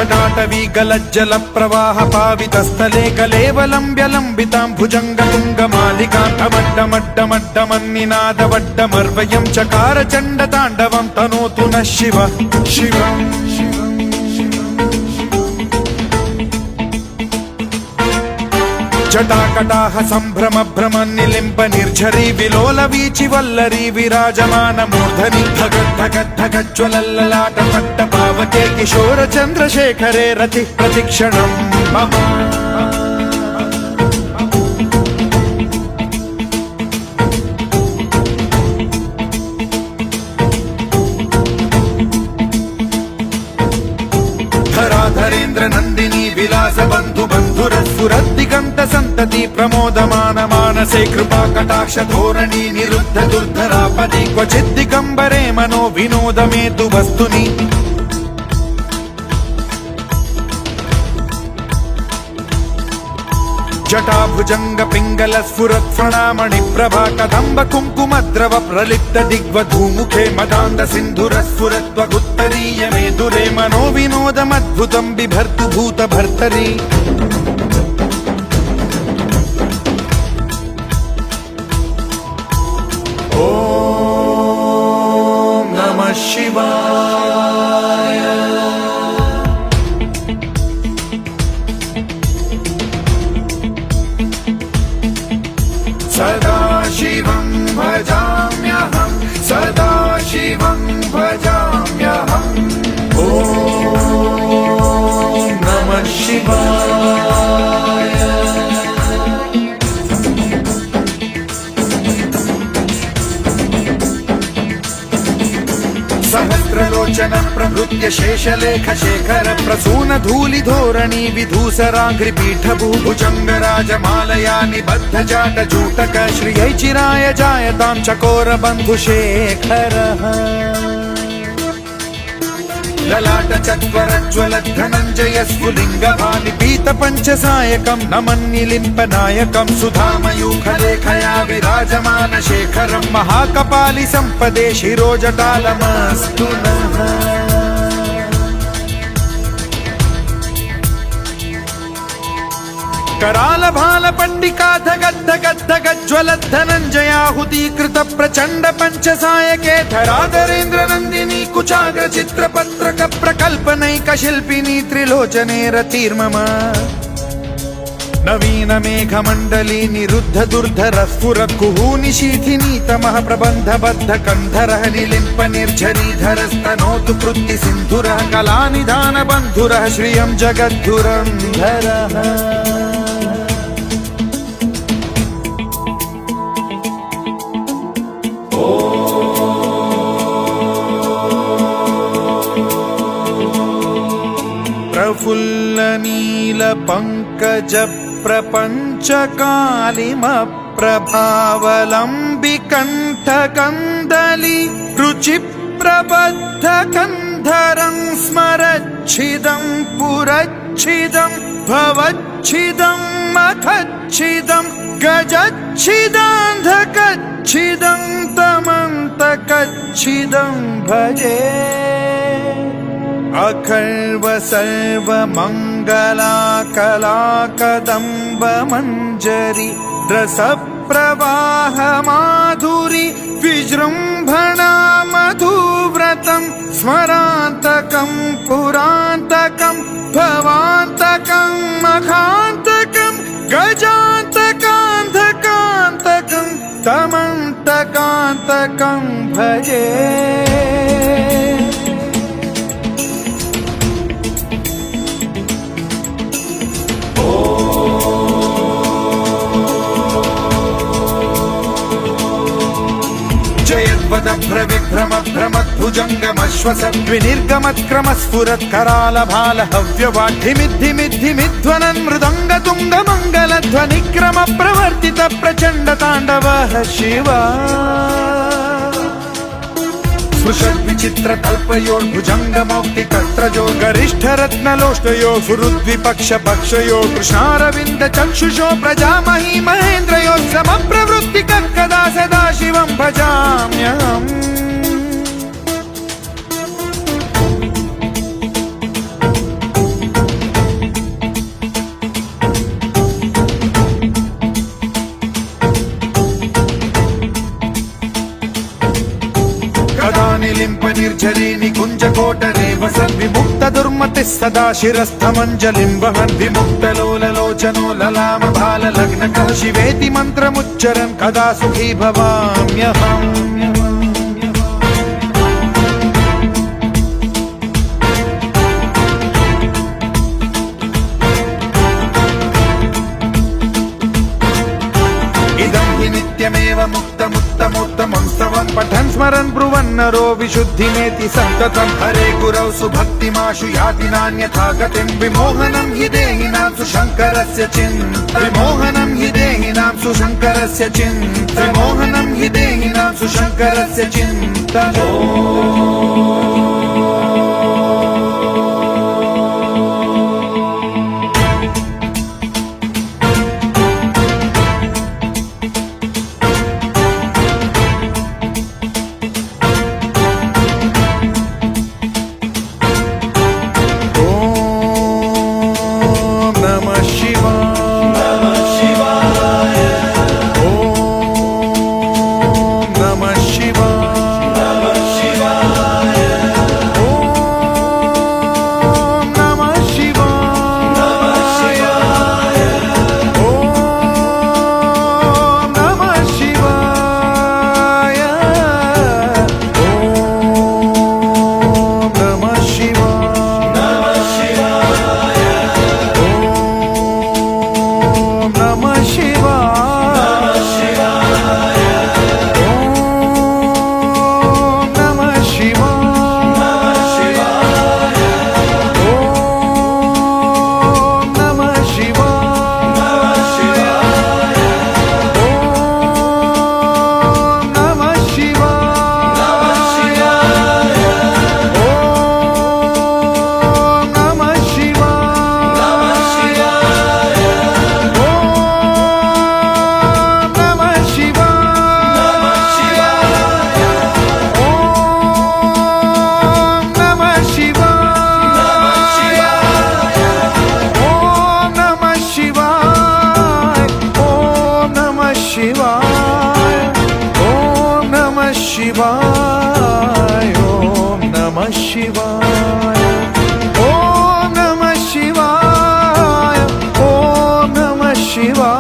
जटाटवी गलज्जल प्रवाह पावितस्थले कलेवलम्ब्यलम्बितां भुजङ्गतुङ्गमालिकां डमड्डमड्डमड्डमन्निनादवड्डमर्वयं चकार चण्डताण्डवं तनोतु नः शिव शिवम् जटाकटाह सम्भ्रम भ्रम निलिम्ब निर्झरी विलोल वीचि वल्लरी विराजमान मूर्धनि धगद्धगद्धगज्ज्वलल्ललाट पट्ट पावके किशोर चन्द्रशेखरे रति प्रतिक्षणं मम धराधरेन्द्र नन्दिनी विलास बन्धु बन्धुरस्फुरद्दिगन्त सन्तति प्रमोदमान मानसे कृपा कटाक्ष धोरणी निरुद्ध दुर्धरापदि क्वचिद्दिगम्बरे मनो विनोदमेतु वस्तुनि जटाभुजंग पिंगल स्फुरत् फणामणि प्रभा कदम्ब कुङ्कुमद्रव प्रलिप्त दिग्वधूमुखे मदान्द सिन्धुर स्फुरत्वगुत्तरीय मेदुरे मनो विनोदमद्भुतं बिभर्तु भूत भर्तरि ॐ नमः शिवाय सदा शिवं भजाम्यहं सदा शिवं भजाम्यहम् ॐ नमः शिवाय सहस्रलोचन प्रभृत्य शेषलेख शेखर प्रसून धूलि धोरणी विधूसराघ्रिपीठ भुजंग राजमालया निबद्ध जाट जूटक श्रियै चिराय जायतां चकोर बन्धु शेखरः ललाट चत्वरज्वल धनञ्जय स्फुलिंग भानिपीत पंचसायकं नमन्निलिम्प नायकं सुधामयूखलेखया विराजमान शेखरं महाकपालि संपदे शिरोजटालमस्तु नः कराल भाल पंडिका धगद्धगद्धगज्ज्वल धनञ्जयाहुतीकृत प्रचण्ड पंचसायके धराधरेन्द्र नन्दिनी कुचाग्र चित्रपत्रक प्रकल्पनैक शिल्पिनी त्रिलोचने रतिर्मम नवीन मेघमण्डली निरुद्ध दुर्धर स्फुर कुहूनिशीथिनी तमः प्रबन्धबद्ध कन्धरः निलिम्प निर्झरीधरस्तनोतु कृत्ति सिन्धुरः कलानिधान बन्धुरः श्रियं जगद्धुरन्धरः प्रफुल्ल नील पंकज प्रपंच कालिम प्रभावलंबि कंठ कंदली रुचि प्रबद्ध कंधरं स्मरच्छिदं पुरच्छिदं भवच्छिदं मखच्छिदं गजच्छिदान्धकच्छिदं तमन्तकच्छिदं भजे अखर्व सर्व मंगला कला कदम्ब मंजरी रस प्रवाह माधुरी विजृंभणा मधुव्रतं स्मरान्तकं पुरान्तकं भवान्तकं मखान्तकं गजान्तकान्धकान्तकं तमन्तकान्तकं भजे विभ्रम भ्रमद्भुजङ्गमश्वसद्विनिर्गमत्क्रम स्फुरत् कराल भाल हव्यवाढ्यमिद्धिमिद्धिमिध्वनन् मृदङ्ग तुङ्ग मङ्गलध्वनिक्रम प्रवर्तित प्रचण्ड ताण्डवः शिवा स्पृशद्विचित्र तल्पयोर्भुजङ्ग मौक्तिकत्रजो गरिष्ठ रत्नलोष्टयो सुहृद्विपक्ष पक्षयो कृष्णारविन्द चक्षुषो प्रजामही महेन्द्रयो समप्रवृत्ति कदा सदा शिवं भजाम्यहम् नित्यमेव सद्विमुक्त दुर्मतिः सदा शिरस्थमञ्जलिं वहन् विमुक्तलोललोचनो ललामभाललग्नकः शिवेति मन्त्रमुच्चरन् कदा सुखी भवाम्यहम् नित्यमेव मुक्तमुत्तमोत्तमं स्तवन् पठन् स्मरन् ब्रुवन्नरो विशुद्धिमेति सन्ततं हरे गुरौ सुभक्तिमाशु याति नान्यथा गतिं विमोहनं हि देहिनां सुशङ्करस्य चिन्त विमोहनं हि देहिनां सुशङ्करस्य चिन्त विमोहनं हि देहिनां सुशङ्करस्य चिन्त शिवाय ओम नमः शिवाय ओम नमः शिवाय ओम नमः शिवाय